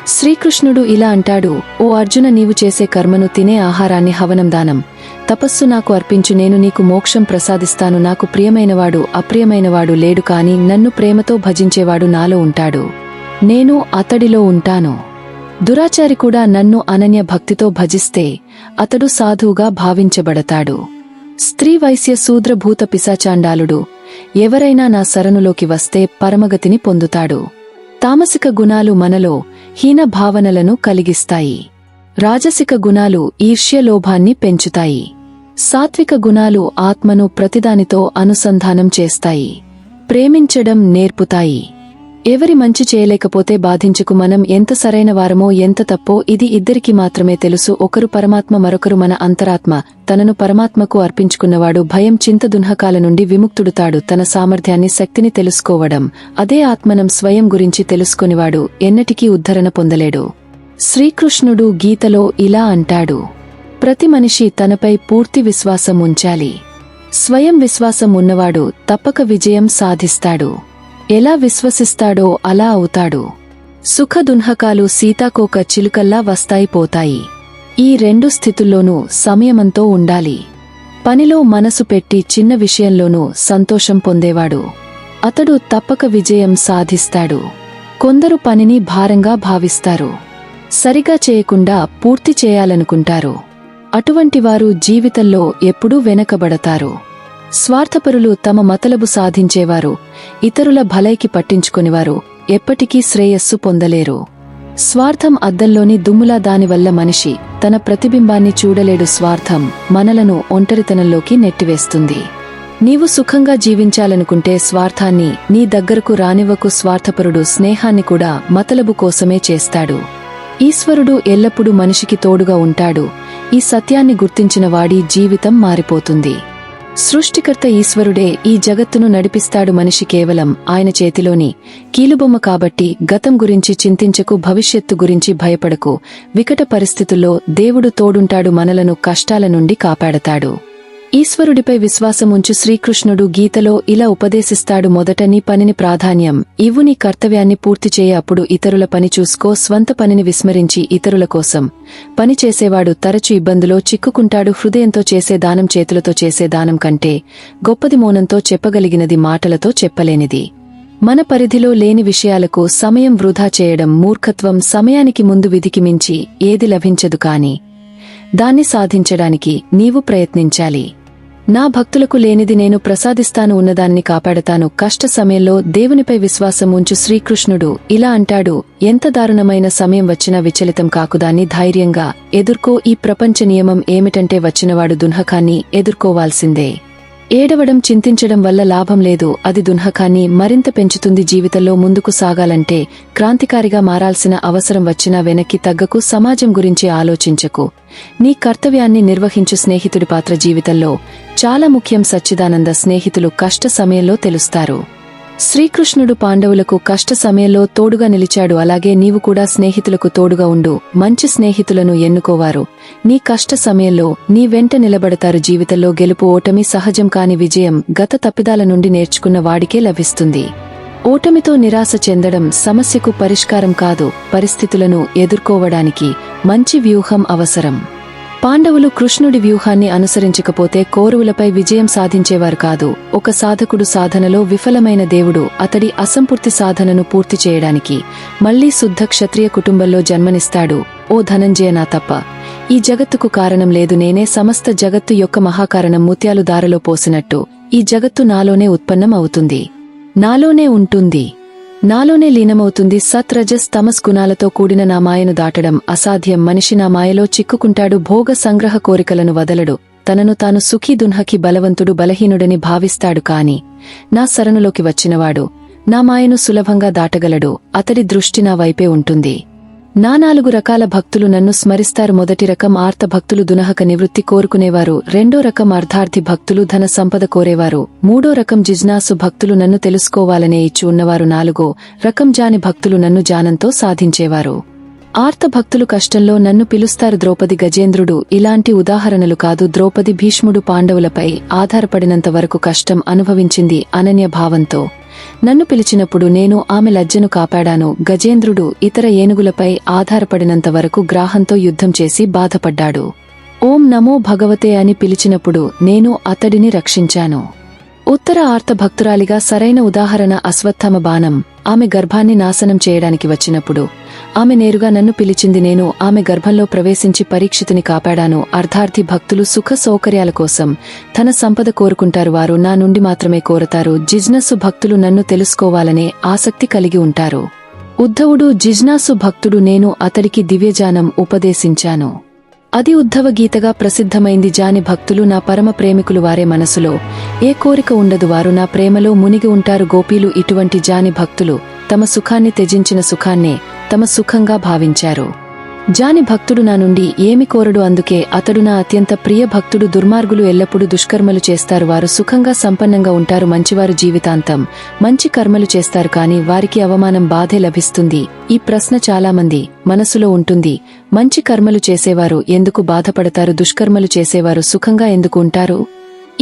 శ్రీకృష్ణుడు ఇలా అంటాడు, ఓ అర్జున, నీవు చేసే కర్మను, తినే ఆహారాన్ని హవనం, దానం, తపస్సు నాకు అర్పించు. నేను నీకు మోక్షం ప్రసాదిస్తాను. నాకు ప్రియమైనవాడు, అప్రియమైనవాడు లేడు, కాని నన్ను ప్రేమతో భజించేవాడు నాలో ఉంటాడు. నేను అతడిలో ఉంటాను. దురాచారి కూడా నన్ను అనన్య భక్తితో భజిస్తే అతడు సాధువుగా భావించబడతాడు. స్త్రీ, వైశ్య, శూద్ర, భూత, పిశాచాండాలుడు ఎవరైనా నా శరణులోకి వస్తే పరమగతిని పొందుతాడు. తామసిక గుణాలు మనలో హీన భావనలను కలిగిస్తాయి. రాజసిక గుణాలు ఈర్ష్య, లోభాన్ని పెంచుతాయి. సాత్విక గుణాలు ఆత్మను ప్రతిదానితో అనుసంధానం చేస్తాయి. ప్రేమించడం నేర్పుతాయి. ఎవరి మంచి చేయలేకపోతే బాధించుకు. మనం ఎంత సరైన వారమో ఎంత తప్పో ఇది ఇద్దరికి మాత్రమే తెలుసు. ఒకరు పరమాత్మ, మరొకరు మన అంతరాత్మ. తనను పరమాత్మకు అర్పించుకున్నవాడు భయం, చింత, దున్హకాల నుండి విముక్తుడుతాడు. తన సామర్థ్యాన్ని, శక్తిని తెలుసుకోవడం, అదే ఆత్మనం స్వయం గురించి తెలుసుకొనివాడు ఎన్నటికీ ఉద్ధరణ పొందలేడు. శ్రీకృష్ణుడు గీతలో ఇలా అంటాడు, ప్రతి మనిషి తనపై పూర్తి విశ్వాసం ఉంచాలి. స్వయం విశ్వాసం ఉన్నవాడు తప్పక విజయం సాధిస్తాడు. ఎలా విశ్వసిస్తాడో అలా అవుతాడు. సుఖ దున్హకాలు సీతాకోక చిలుకల్లా వస్తాయి, పోతాయి. ఈ రెండు స్థితుల్లోనూ సంయమంతో ఉండాలి. పనిలో మనసు పెట్టి చిన్న విషయంలోనూ సంతోషం పొందేవాడు అతడు తప్పక విజయం సాధిస్తాడు. కొందరు పనిని భారంగా భావిస్తారు. సరిగా చేయకుండా పూర్తి చేయాలనుకుంటారు. అటువంటివారు జీవితంలో ఎప్పుడూ వెనకబడతారు. స్వార్థపరులు, తమ మతలబు సాధించేవారు, ఇతరుల భలైకి పట్టించుకునివారు ఎప్పటికీ శ్రేయస్సు పొందలేరు. స్వార్థం అద్దంలోని దుమ్ములా. దానివల్ల మనిషి తన ప్రతిబింబాన్ని చూడలేడు. స్వార్థం మనలను ఒంటరితనంలోకి నెట్టివేస్తుంది. నీవు సుఖంగా జీవించాలనుకుంటే స్వార్థాన్ని నీ దగ్గరకు రానివ్వకు. స్వార్థపరుడు స్నేహాన్ని కూడా మతలబు కోసమే చేస్తాడు. ఈశ్వరుడు ఎల్లప్పుడూ మనిషికి తోడుగా ఉంటాడు. ఈ సత్యాన్ని గుర్తించిన వాడి జీవితం మారిపోతుంది. సృష్టికర్త ఈశ్వరుడే ఈ జగత్తును నడిపిస్తాడు. మనిషి కేవలం ఆయన చేతిలోని కీలుబొమ్మ కాబట్టి గతం గురించి చింతించకు, భవిష్యత్తు గురించి భయపడకు. వికట పరిస్థితుల్లో దేవుడు తోడుంటాడు, మనలను కష్టాల నుండి కాపాడతాడు. ఈశ్వరుడిపై విశ్వాసముంచు శ్రీకృష్ణుడు గీతలో ఇలా ఉపదేశిస్తాడు. మొదట నీ పనిని ప్రాధాన్యం ఇవ్వు, నీ కర్తవ్యాన్ని పూర్తి చేయ, అప్పుడు ఇతరుల పని చూసుకో. స్వంత పనిని విస్మరించి ఇతరుల కోసం పని చేసేవాడు తరచు ఇబ్బందులో చిక్కుకుంటాడు. హృదయంతో చేసే దానం చేతులతో చేసే దానం కంటే గొప్పది మౌనంతో చెప్పగలిగినది, మాటలతో చెప్పలేనిది. మన పరిధిలో లేని విషయాలకు సమయం వృధా చేయడం మూర్ఖత్వం. సమయానికి ముందు విధికి మించి ఏది లభించదు, కాని దాన్ని సాధించడానికి నీవు ప్రయత్నించాలి. నా భక్తులకు లేనిది నేను ప్రసాదిస్తాను, ఉన్నదాన్ని కాపాడతాను. కష్ట సమయంలో దేవునిపై విశ్వాసం ఉంచు. శ్రీకృష్ణుడు ఇలా అంటాడు, ఎంత దారుణమైన సమయం వచ్చినా విచలితం కాకుదాన్ని ధైర్యంగా ఎదుర్కో. ఈ ప్రపంచ నియమం ఏమిటంటే వచ్చినవాడు దున్హకాన్ని ఎదుర్కోవాల్సిందే. ఏడవడం చింతించడం వల్ల లాభం లేదు, అది దున్హకాన్ని మరింత పెంచుతుంది. జీవితంలో ముందుకు సాగాలంటే క్రాంతికారిగా మారాల్సిన అవసరం వచ్చినా వెనక్కి తగ్గకు. సమాజం గురించి ఆలోచించకు, నీ కర్తవ్యాన్ని నిర్వహించు. స్నేహితుడి పాత్ర జీవితంలో చాలా ముఖ్యం. సచ్చిదానంద స్నేహితులు కష్ట సమయంలో తెలుస్తారు. శ్రీకృష్ణుడు పాండవులకు కష్ట సమయంలో తోడుగా నిలిచాడు. అలాగే నీవు కూడా స్నేహితులకు తోడుగా ఉండు. మంచి స్నేహితులను ఎన్నుకోవారు నీ కష్ట సమయంలో నీ వెంట నిలబడతారు. జీవితంలో గెలుపు ఓటమి సహజం, కాని విజయం గత తప్పిదాల నుండి నేర్చుకున్న వాడికే లభిస్తుంది. ఓటమితో నిరాశ చెందడం సమస్యకు పరిష్కారం కాదు. పరిస్థితులను ఎదుర్కోవడానికి మంచి వ్యూహం అవసరం. పాండవులు కృష్ణుడి వ్యూహాన్ని అనుసరించకపోతే కౌరవులపై విజయం సాధించేవారు కాదు. ఒక సాధకుడు సాధనలో విఫలమైన దేవుడు అతడి అసంపూర్తి సాధనను పూర్తి చేయడానికి మళ్లీ శుద్ధ క్షత్రియ కుటుంబంలో జన్మనిస్తాడు. ఓ ధనంజయ, నా తప్ప ఈ జగత్తుకు కారణం లేదు, నేనే సమస్త జగత్తు యొక్క మహాకారణం. ముత్యాలు దారలో పోసినట్టు ఈ జగత్తు నాలోనే ఉత్పన్నం అవుతుంది, నాలోనే ఉంటుంది, నాలోనే లీనమవుతుంది. సత్ రజస్ తమస్ గుణాలతో కూడిన నా మాయను దాటడం అసాధ్యం. మనిషి నా మాయలో చిక్కుకుంటాడు. భోగ సంగ్రహ కోరికలను వదలడు. తనను తాను సుఖీ దున్హకి బలవంతుడు బలహీనుడని భావిస్తాడు. కాని నా శరణులోకి వచ్చినవాడు నా మాయను సులభంగా దాటగలడు. అతడి దృష్టి నా వైపే ఉంటుంది. నా 4 రకాల భక్తులు నన్ను స్మరిస్తారు. మొదటి రకం ఆర్త భక్తులు, దునహక నివృత్తి కోరుకునేవారు. రెండో రకం అర్ధార్థి భక్తులు, ధన సంపద కోరేవారు. మూడో రకం జిజ్ఞాసు భక్తులు, నన్ను తెలుసుకోవాలనే ఇచ్చు ఉన్నవారు. 4ో రకం జాని భక్తులు, నన్ను జానంతో సాధించేవారు. ఆర్త భక్తులు కష్టంలో నన్ను పిలుస్తారు. ద్రౌపది, గజేంద్రుడు ఇలాంటి ఉదాహరణలు కాదు. ద్రౌపది భీష్ముడు పాండవులపై ఆధారపడినంత వరకు కష్టం అనుభవించింది అనన్య భావంతో. నన్ను పిలిచినప్పుడు నేను ఆమె లజ్జను కాపాడాను. గజేంద్రుడు ఇతర ఏనుగులపై ఆధారపడినంత వరకు గ్రాహంతో యుద్ధం చేసి బాధపడ్డాడు. ఓం నమో భగవతే అని పిలిచినప్పుడు నేను అతడిని రక్షించాను. ఉత్తర ఆర్త భక్తురాలిగా సరైన ఉదాహరణ అశ్వత్థామ బాణం. ఆమె గర్భాన్ని నాశనం చేయడానికి వచ్చినప్పుడు ఆమె నేరుగా నన్ను పిలిచింది. నేను ఆమె గర్భంలో ప్రవేశించి పరీక్షితుని కాపాడాను. అర్ధార్థి భక్తులు సుఖ సౌకర్యాల కోసం ధన సంపద కోరుకుంటారు. వారు నా నుండి మాత్రమే కోరతారు. జిజ్ఞాసు భక్తులు నన్ను తెలుసుకోవాలనే ఆసక్తి కలిగి ఉంటారు. ఉద్ధవుడు జిజ్ఞాసు భక్తుడు. నేను అతడికి దివ్యజానం ఉపదేశించాను. అది ఉద్ధవ గీతగా ప్రసిద్ధమైంది. జాని భక్తులు నా పరమ ప్రేమికులు. వారే మనసులో ఏ కోరిక ఉండదు, వారు నా ప్రేమలో మునిగి ఉంటారు. గోపీలు ఇటువంటి జాని భక్తులు. తమ సుఖాన్ని త్యజించిన సుఖాన్నే తమ సుఖంగా భావించారు. జాని భక్తుడు నా నుండి ఏమి కోరడు, అందుకే అతడు నా అత్యంత ప్రియ భక్తుడు. దుర్మార్గులు ఎల్లప్పుడూ దుష్కర్మలు చేస్తారు. వారు సుఖంగా సంపన్నంగా ఉంటారు. మంచివారు జీవితాంతం మంచి కర్మలు చేస్తారు, కాని వారికి అవమానం, బాధే లభిస్తుంది. ఈ ప్రశ్న చాలామంది మనసులో ఉంటుంది. మంచి కర్మలు చేసేవారు ఎందుకు బాధపడతారు? దుష్కర్మలు చేసేవారు సుఖంగా ఎందుకు ఉంటారు?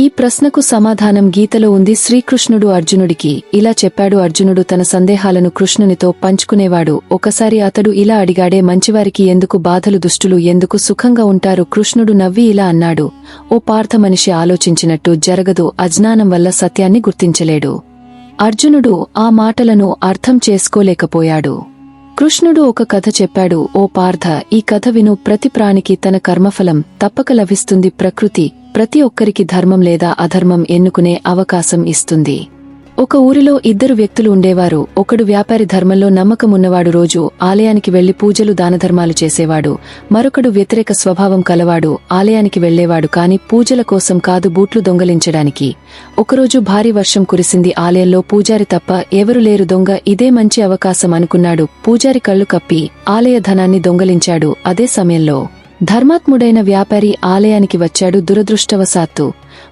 ఈ ప్రశ్నకు సమాధానం గీతలో ఉంది. శ్రీకృష్ణుడు అర్జునుడికి ఇలా చెప్పాడు. అర్జునుడు తన సందేహాలను కృష్ణునితో పంచుకునేవాడు. ఒకసారి అతడు ఇలా అడిగాడే, మంచివారికి ఎందుకు బాధలు, దుష్టులు ఎందుకు సుఖంగా ఉంటారు? కృష్ణుడు నవ్వి ఇలా అన్నాడు, ఓ పార్థ, మనిషి ఆలోచించినట్టు జరగదు. అజ్ఞానం వల్ల సత్యాన్ని గుర్తించలేడు. అర్జునుడు ఆ మాటలను అర్థం చేసుకోలేకపోయాడు. కృష్ణుడు ఒక కథ చెప్పాడు. ఓ పార్థ, ఈ కథ విను. ప్రతి ప్రాణికి తన కర్మఫలం తప్పక లభిస్తుంది. ప్రకృతి ప్రతి ఒక్కరికి ధర్మం లేదా అధర్మం ఎన్నుకునే అవకాశం ఇస్తుంది. ఒక ఊరిలో 2 వ్యక్తులు ఉండేవారు. ఒకడు వ్యాపారి, ధర్మంలో నమ్మకమున్నవాడు, రోజు ఆలయానికి వెళ్లి పూజలు దానధర్మాలు చేసేవాడు. మరొకడు వ్యతిరేక స్వభావం కలవాడు, ఆలయానికి వెళ్లేవాడు కాని పూజల కోసం కాదు, బూట్లు దొంగలించడానికి. ఒకరోజు భారీ వర్షం కురిసింది. ఆలయంలో పూజారి తప్ప ఎవరు లేరు. దొంగ ఇదే మంచి అవకాశం అనుకున్నాడు. పూజారి కళ్ళు కప్పి ఆలయ ధనాన్ని దొంగలించాడు. అదే సమయంలో ధర్మాత్ముడైన వ్యాపారి ఆలయానికి వచ్చాడు. దురదృష్టవశాత్తు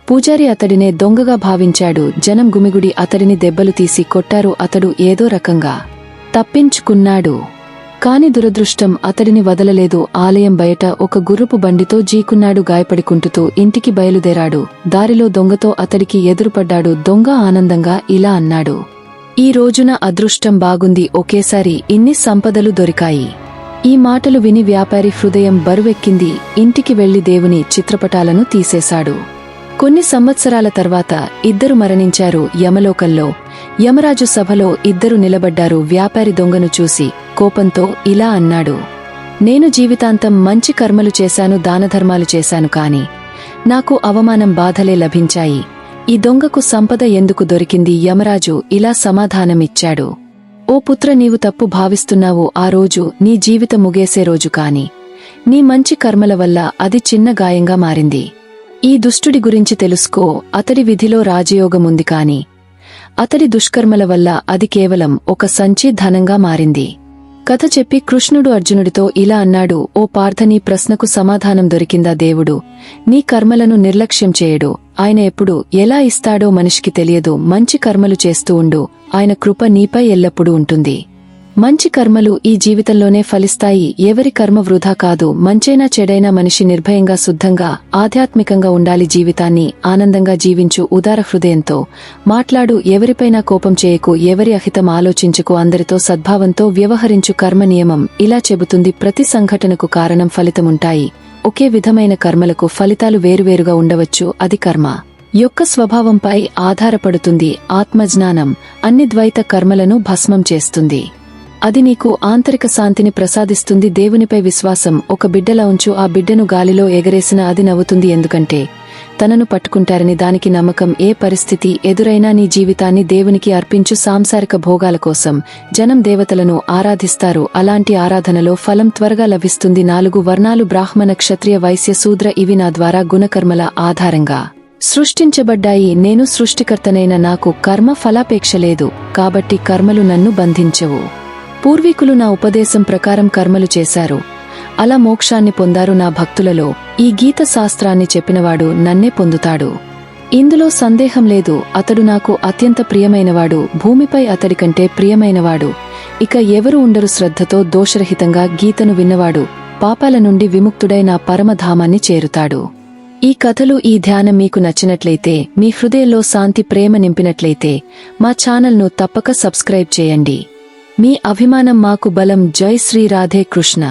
పూజారి అతడినే దొంగగా భావించాడు. జనం గుమిగుడి అతడిని దెబ్బలు తీసి కొట్టారు. అతడు ఏదో రకంగా తప్పించుకున్నాడు. కాని దురదృష్టం అతడిని వదలలేదు. ఆలయం బయట ఒక గుర్రపు బండితో జీకున్నాడు. గాయపడికుంటుతూ ఇంటికి బయలుదేరాడు. దారిలో దొంగతో అతడికి ఎదురుపడ్డాడు. దొంగ ఆనందంగా ఇలా అన్నాడు, ఈ రోజున అదృష్టం బాగుంది, ఒకేసారి ఇన్ని సంపదలు దొరికాయి. ఈ మాటలు విని వ్యాపారి హృదయం బరువెక్కింది. ఇంటికి వెళ్లి దేవుని చిత్రపటాలను తీసేశాడు. కొన్ని సంవత్సరాల తర్వాత ఇద్దరు మరణించారు యమలోకంలో. యమరాజు సభలో ఇద్దరు నిలబడ్డారు. వ్యాపారి దొంగను చూసి కోపంతో ఇలా అన్నాడు, నేను జీవితాంతం మంచి కర్మలు చేశాను, దానధర్మాలు చేశాను, కాని నాకు అవమానం, బాధలే లభించాయి. ఈ దొంగకు సంపద ఎందుకు దొరికింది? యమరాజు ఇలా సమాధానమిచ్చాడు, ఓ పుత్ర, నీవు తప్పు భావిస్తున్నావు. ఆ రోజు నీ జీవితం ముగేసే రోజు, కాని నీ మంచి కర్మల వల్ల అది చిన్న గాయంగా మారింది. ఈ దుష్టుడి గురించి తెలుసుకో. అతడి విధిలో రాజయోగముంది, కాని అతడి దుష్కర్మల వల్ల అది కేవలం ఒక సంచి ధనంగా మారింది. కథ చెప్పి కృష్ణుడు అర్జునుడితో ఇలా అన్నాడు, ఓ పార్థ, నీ ప్రశ్నకు సమాధానం దొరికిందా? దేవుడు నీ కర్మలను నిర్లక్ష్యం చేయడు. ఆయన ఎప్పుడు ఎలా ఇస్తాడో మనిషికి తెలియదు. మంచి కర్మలు చేస్తూ ఉండు, ఆయన కృప నీపై ఎల్లప్పుడూ ఉంటుంది. మంచి కర్మలు ఈ జీవితంలోనే ఫలిస్తాయి. ఎవరి కర్మ వృధా కాదు. మంచైనా చెడైనా మనిషి నిర్భయంగా, శుద్ధంగా, ఆధ్యాత్మికంగా ఉండాలి. జీవితాన్ని ఆనందంగా జీవించు. ఉదార హృదయంతో మాట్లాడు. ఎవరిపైనా కోపం చేయకు. ఎవరి అహితం ఆలోచించుకు. అందరితో సద్భావంతో వ్యవహరించు. కర్మ నియమం ఇలా చెబుతుంది, ప్రతి సంఘటనకు కారణం, ఫలితముంటాయి. ఒకే విధమైన కర్మలకు ఫలితాలు వేరువేరుగా ఉండవచ్చు. అది కర్మ యొక్క స్వభావంపై ఆధారపడుతుంది. ఆత్మజ్ఞానం అన్ని ద్వైత కర్మలను భస్మం చేస్తుంది. అది నీకు ఆంతరిక శాంతిని ప్రసాదిస్తుంది. దేవునిపై విశ్వాసం ఒక బిడ్డలా ఉంచు. ఆ బిడ్డను గాలిలో ఎగరేసినా అది నవ్వుతుంది, ఎందుకంటే తనను పట్టుకుంటారని దానికి నమ్మకం. ఏ పరిస్థితి ఎదురైనా నీ జీవితాన్ని దేవునికి అర్పించు. సాంసారిక భోగాల కోసం జనం దేవతలను ఆరాధిస్తారు. అలాంటి ఆరాధనలో ఫలం త్వరగా లభిస్తుంది. 4 వర్ణాలు బ్రాహ్మణ, క్షత్రియ, వైశ్య, శూద్ర, ఇవి నా ద్వారా గుణకర్మల ఆధారంగా సృష్టించబడ్డాయి. నేను సృష్టికర్తనైన నాకు కర్మ ఫలాపేక్ష లేదు, కాబట్టి కర్మలు నన్ను బంధించవు. పూర్వీకులు నా ఉపదేశం ప్రకారం కర్మలు చేశారు, అలా మోక్షాన్ని పొందారు. నా భక్తులలో ఈ గీత శాస్త్రాన్ని చెప్పినవాడు నన్నే పొందుతాడు. ఇందులో సందేహం లేదు. అతడు నాకు అత్యంత ప్రియమైనవాడు. భూమిపై అతడికంటే ప్రియమైనవాడు ఇక ఎవరు ఉండరు. శ్రద్ధతో దోషరహితంగా గీతను విన్నవాడు పాపాల నుండి విముక్తుడై నా పరమధామాన్ని చేరుతాడు. ఈ కథలు, ఈ ధ్యానం మీకు నచ్చినట్లయితే, మీ హృదయంలో శాంతి, ప్రేమ నింపినట్లయితే మా ఛానల్ను తప్పక సబ్స్క్రైబ్ చేయండి. మీ అభిమానం మాకు బలం. జై శ్రీ రాధే కృష్ణ.